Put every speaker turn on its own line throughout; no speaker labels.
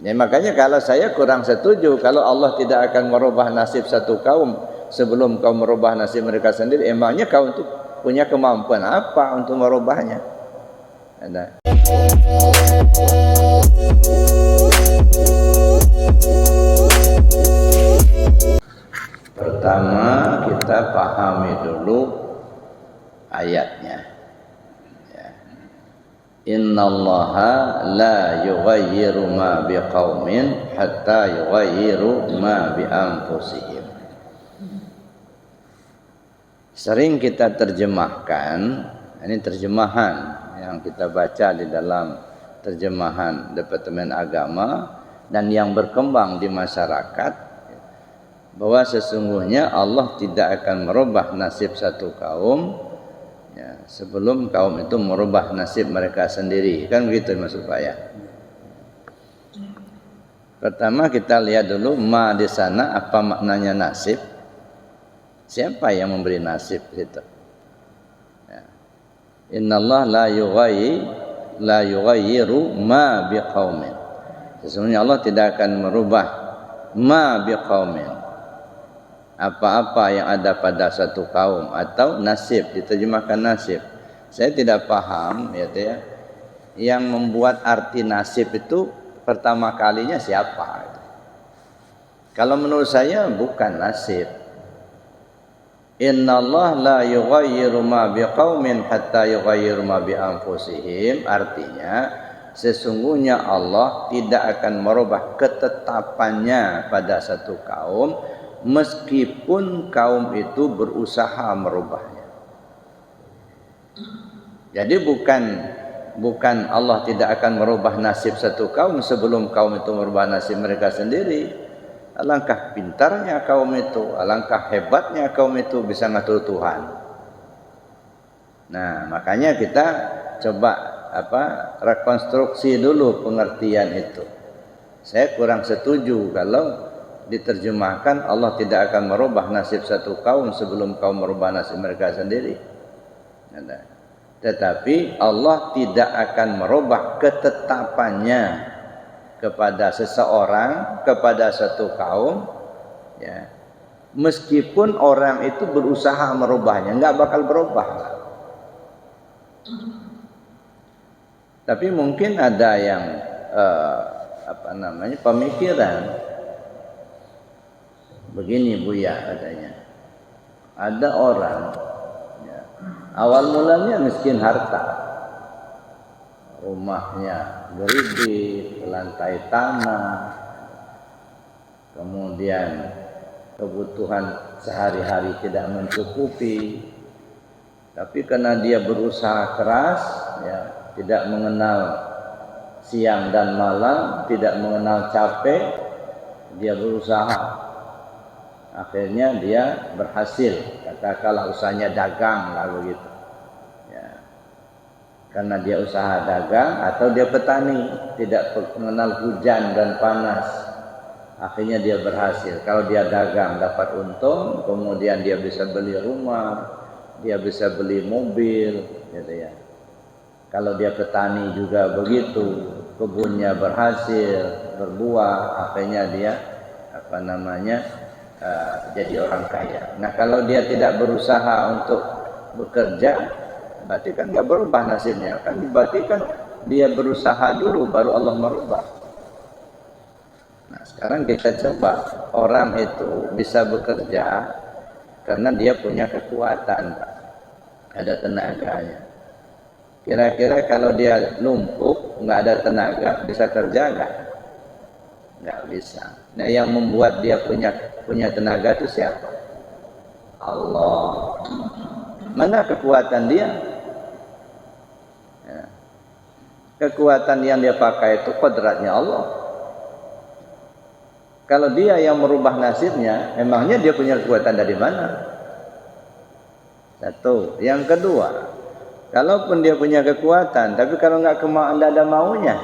Ya, makanya kalau saya kurang setuju kalau Allah tidak akan merubah nasib satu kaum sebelum kaum merubah nasib mereka sendiri. Emangnya kaum itu punya kemampuan apa untuk merubahnya? Ada. Pertama kita pahami dulu ayatnya. Innallaha la yughayyiru ma biqaumin hatta yughayyiru ma bi anfusihim. Sering kita terjemahkan, ini terjemahan yang kita baca di dalam terjemahan Departemen Agama dan yang berkembang di masyarakat, bahwa sesungguhnya Allah tidak akan merubah nasib satu kaum ya, sebelum kaum itu merubah nasib mereka sendiri. Kan begitu maksud saya. Pertama kita lihat dulu ma di sana apa maknanya nasib. Siapa yang memberi nasib itu? Ya. Innallaha la yughayyiru ma biqaumin. Sesungguhnya Allah tidak akan merubah ma biqaumin, apa-apa yang ada pada satu kaum, atau nasib, diterjemahkan nasib. Saya tidak paham ya, yang membuat arti nasib itu pertama kalinya siapa? Kalau menurut saya bukan nasib. Innallaha la yughayyiru ma biqaumin hatta yughayyiru ma bi anfusihim. Artinya sesungguhnya Allah tidak akan merubah ketetapannya pada satu kaum meskipun kaum itu berusaha merubahnya. Jadi bukan Allah tidak akan merubah nasib satu kaum sebelum kaum itu merubah nasib mereka sendiri. Alangkah pintarnya kaum itu, alangkah hebatnya kaum itu bisa ngatur Tuhan. Nah, makanya kita coba rekonstruksi dulu pengertian itu. Saya kurang setuju kalau diterjemahkan Allah tidak akan merubah nasib satu kaum sebelum kaum merubah nasib mereka sendiri. Tetapi Allah tidak akan merubah ketetapannya kepada seseorang, kepada satu kaum ya, meskipun orang itu berusaha merubahnya, enggak bakal berubah. Tapi mungkin ada yang pemikiran begini Buya katanya. Ada orang ya, awal mulanya miskin harta, rumahnya beridit, lantai tanah, kemudian kebutuhan sehari-hari tidak mencukupi. Tapi karena dia berusaha keras ya, tidak mengenal siang dan malam, tidak mengenal capek, dia berusaha. Akhirnya dia berhasil, katakanlah usahanya dagang lalu gitu. Karena dia usaha dagang atau dia petani, tidak mengenal hujan dan panas, akhirnya dia berhasil. Kalau dia dagang dapat untung, kemudian dia bisa beli rumah, dia bisa beli mobil, gitu ya. Kalau dia petani juga begitu, kebunnya berhasil berbuah, akhirnya dia jadi orang kaya. Nah, kalau dia tidak berusaha untuk bekerja, berarti kan nggak berubah nasibnya, kan berarti kan dia berusaha dulu baru Allah merubah. Nah, sekarang kita coba, orang itu bisa bekerja karena dia punya kekuatan, ada tenaganya. Kira-kira kalau dia lumpuh, nggak ada tenaga, bisa kerja nggak bisa. Nah, yang membuat dia punya tenaga itu siapa? Allah. Mana kekuatan dia? Kekuatan yang dia pakai itu kodratnya Allah. Kalau dia yang merubah nasibnya, emangnya dia punya kekuatan dari mana? Satu. Yang kedua, kalaupun dia punya kekuatan, tapi kalau nggak ada maunya,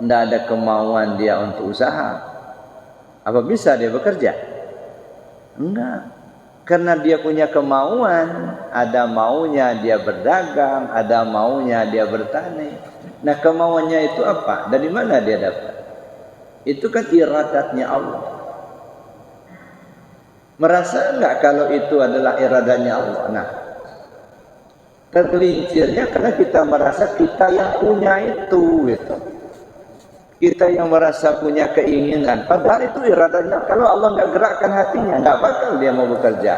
nggak ada kemauan dia untuk usaha, apa bisa dia bekerja? Enggak. Karena dia punya kemauan, ada maunya dia berdagang, ada maunya dia bertani. Nah, kemauannya itu apa? Dari mana dia dapat? Itu kan iradatnya Allah. Merasa enggak kalau itu adalah iradatnya Allah? Nah, tergelincirnya karena kita merasa kita yang punya itu gitu. Kita yang merasa punya keinginan, padahal itu iradatnya. Kalau Allah enggak gerakkan hatinya, enggak bakal dia mau bekerja.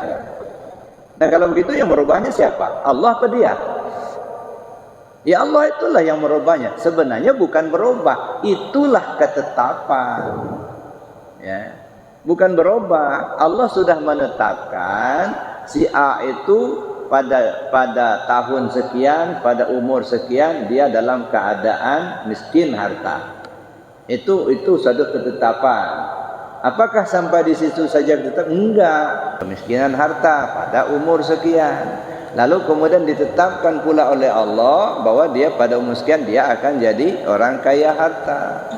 Nah, kalau begitu yang merubahnya siapa? Allah apa dia? Ya Allah itulah yang merubahnya. Sebenarnya bukan berubah, itulah ketetapan. Ya. Bukan berubah. Allah sudah menetapkan si A itu pada tahun sekian, pada umur sekian dia dalam keadaan miskin harta. Itu suatu ketetapan. Apakah sampai di situ saja tetap? Enggak. Kemiskinan harta pada umur sekian. Lalu kemudian ditetapkan pula oleh Allah bahwa dia pada umur sekian dia akan jadi orang kaya harta.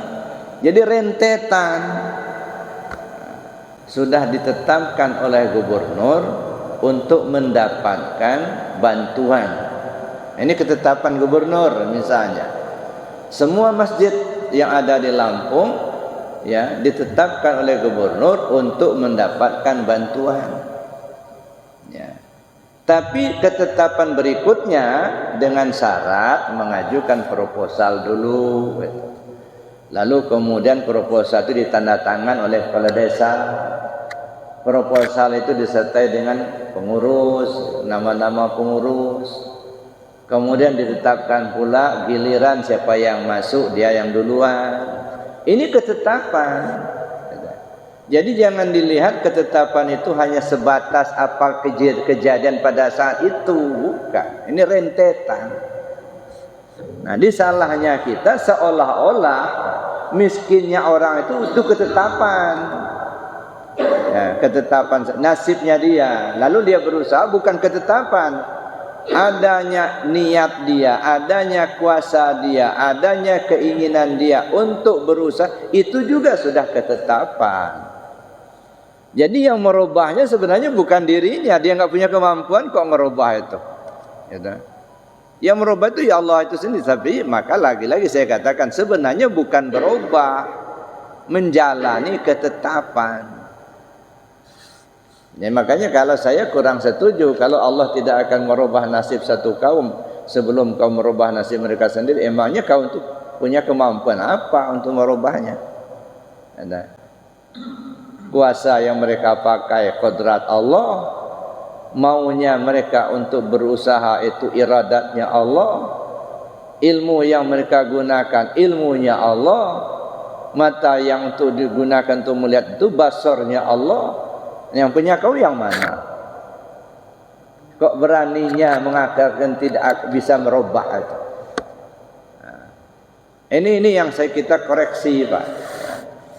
Jadi rentetan sudah ditetapkan oleh gubernur untuk mendapatkan bantuan. Ini ketetapan gubernur misalnya. Semua masjid yang ada di Lampung ya ditetapkan oleh gubernur untuk mendapatkan bantuan. Ya. Tapi ketetapan berikutnya dengan syarat mengajukan proposal dulu. Lalu kemudian proposal itu ditandatangan oleh kepala desa. Proposal itu disertai dengan pengurus, nama-nama pengurus. Kemudian ditetapkan pula giliran siapa yang masuk, dia yang duluan. Ini ketetapan. Jadi jangan dilihat ketetapan itu hanya sebatas apa kejadian pada saat itu, bukan. Ini rentetan. Nah, disalahnya kita seolah-olah miskinnya orang itu ketetapan. Ya, ketetapan nasibnya dia. Lalu dia berusaha, bukan ketetapan. Adanya niat dia, adanya kuasa dia, adanya keinginan dia untuk berusaha, itu juga sudah ketetapan. Jadi yang merubahnya sebenarnya bukan dirinya, dia nggak punya kemampuan kok merubah itu. Gitu. Yang merubah itu ya Allah itu sendiri. Tapi maka lagi-lagi saya katakan sebenarnya bukan berubah, menjalani ketetapan. Ya, makanya kalau saya kurang setuju kalau Allah tidak akan merubah nasib satu kaum sebelum kau merubah nasib mereka sendiri. Emangnya kau untuk punya kemampuan apa untuk merubahnya? Ada kuasa yang mereka pakai kodrat Allah, maunya mereka untuk berusaha itu iradatnya Allah, ilmu yang mereka gunakan ilmunya Allah, mata yang untuk digunakan untuk melihat itu basarnya Allah. Yang punya kau yang mana? Kok beraninya mengatakan tidak bisa merubah itu? Nah, ini yang kita koreksi, Pak.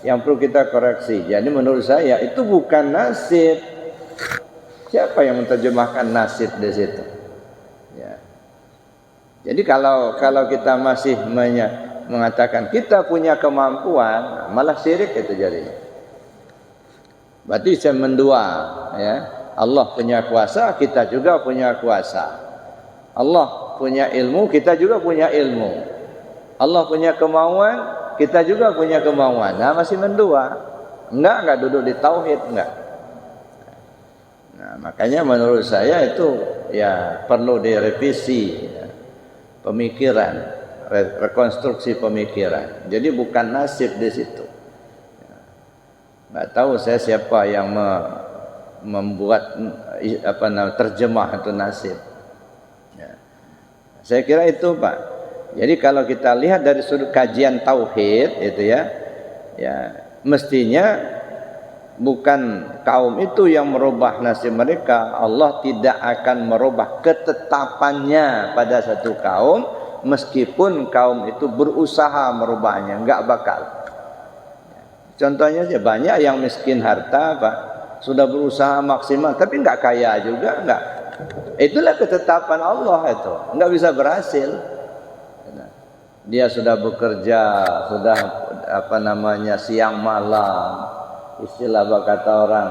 Yang perlu kita koreksi. Jadi menurut saya itu bukan nasib. Siapa yang menerjemahkan nasib di situ? Ya. Jadi kalau kita masih mengatakan kita punya kemampuan, malah syirik itu jadinya. Berarti saya mendua, ya. Allah punya kuasa, kita juga punya kuasa. Allah punya ilmu, kita juga punya ilmu. Allah punya kemauan, kita juga punya kemauan. Nah, masih mendua. Enggak duduk di tauhid, enggak. Nah, makanya menurut saya itu ya perlu direvisi ya. Pemikiran, rekonstruksi pemikiran. Jadi bukan nasib di situ. Nggak tahu saya siapa yang membuat terjemah itu nasib. Ya. Saya kira itu, Pak. Jadi kalau kita lihat dari sudut kajian tauhid itu ya mestinya bukan kaum itu yang merubah nasib mereka. Allah tidak akan merubah ketetapannya pada satu kaum meskipun kaum itu berusaha merubahnya, enggak bakal. Contohnya aja banyak yang miskin harta, Pak, sudah berusaha maksimal tapi enggak kaya juga, enggak. Itulah ketetapan Allah itu, enggak bisa berhasil. Dia sudah bekerja, sudah siang malam, istilah kata orang,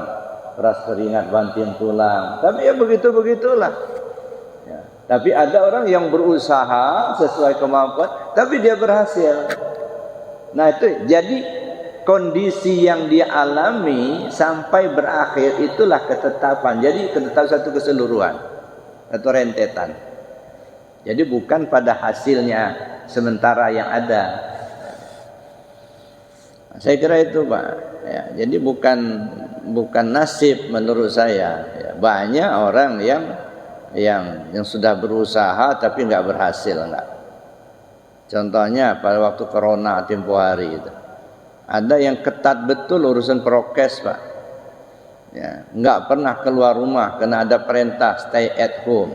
keras keringat banting tulang. Tapi ya begitulah. Ya. Tapi ada orang yang berusaha sesuai kemampuan, tapi dia berhasil. Nah itu jadi kondisi yang dia alami sampai berakhir itulah ketetapan. Jadi ketetapan satu keseluruhan atau rentetan. Jadi bukan pada hasilnya sementara yang ada. Saya kira itu Pak. Ya, jadi bukan nasib menurut saya. Ya, banyak orang yang sudah berusaha tapi nggak berhasil enggak. Contohnya pada waktu corona tempo hari itu. Ada yang ketat betul urusan prokes Pak. Ya, nggak pernah keluar rumah karena ada perintah stay at home,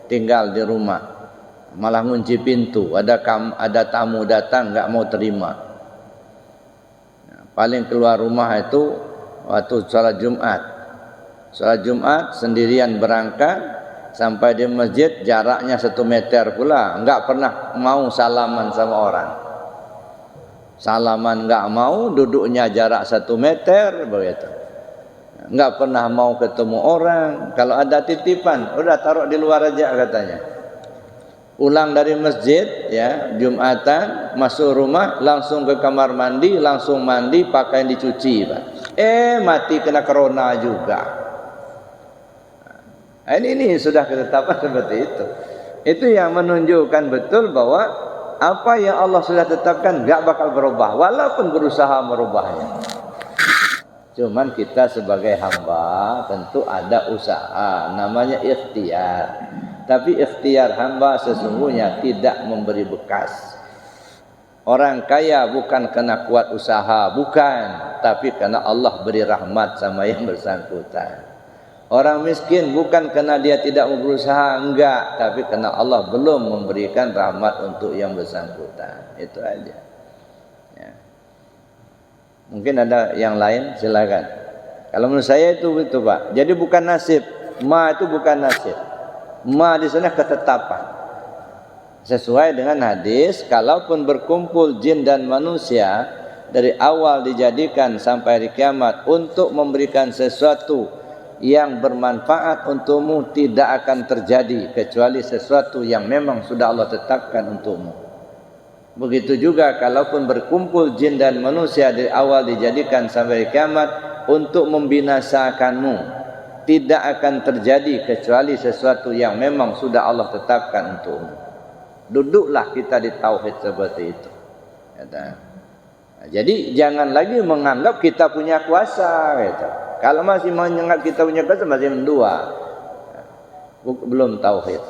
tinggal di rumah. Malah ngunci pintu, ada tamu datang nggak mau terima. Ya, paling keluar rumah itu waktu sholat Jumat. Sholat Jumat sendirian berangkat. Sampai di masjid jaraknya 1 meter pula, enggak pernah mau salaman sama orang. Salaman enggak mau, duduknya jarak 1 meter begitu. Enggak pernah mau ketemu orang. Kalau ada titipan, udah taruh di luar aja katanya. Pulang dari masjid ya, Jumatan, masuk rumah, langsung ke kamar mandi, langsung mandi, pakaian dicuci, Pak. Mati kena corona juga. Ini sudah ketetapan seperti itu. Itu yang menunjukkan betul bahwa apa yang Allah sudah tetapkan enggak bakal berubah walaupun berusaha merubahnya. Cuman kita sebagai hamba tentu ada usaha, namanya ikhtiar. Tapi ikhtiar hamba sesungguhnya tidak memberi bekas. Orang kaya bukan karena kuat usaha, bukan, tapi karena Allah beri rahmat sama yang bersangkutan. Orang miskin bukan karena dia tidak mau berusaha, enggak, tapi karena Allah belum memberikan rahmat untuk yang bersangkutan. Itu aja. Ya. Mungkin ada yang lain, silakan. Kalau menurut saya itu Pak. Jadi bukan nasib, ma itu bukan nasib. Ma di sana ketetapan. Sesuai dengan hadis, kalaupun berkumpul jin dan manusia dari awal dijadikan sampai hari kiamat untuk memberikan sesuatu yang bermanfaat untukmu, tidak akan terjadi kecuali sesuatu yang memang sudah Allah tetapkan untukmu. Begitu juga kalaupun berkumpul jin dan manusia dari awal dijadikan sampai kiamat untuk membinasakanmu, tidak akan terjadi kecuali sesuatu yang memang sudah Allah tetapkan untukmu. Duduklah kita di tauhid seperti itu. Jadi jangan lagi menganggap kita punya kuasa gitu. Kalau masih menganggap kita punya kuasa masih mendua, belum tauhid.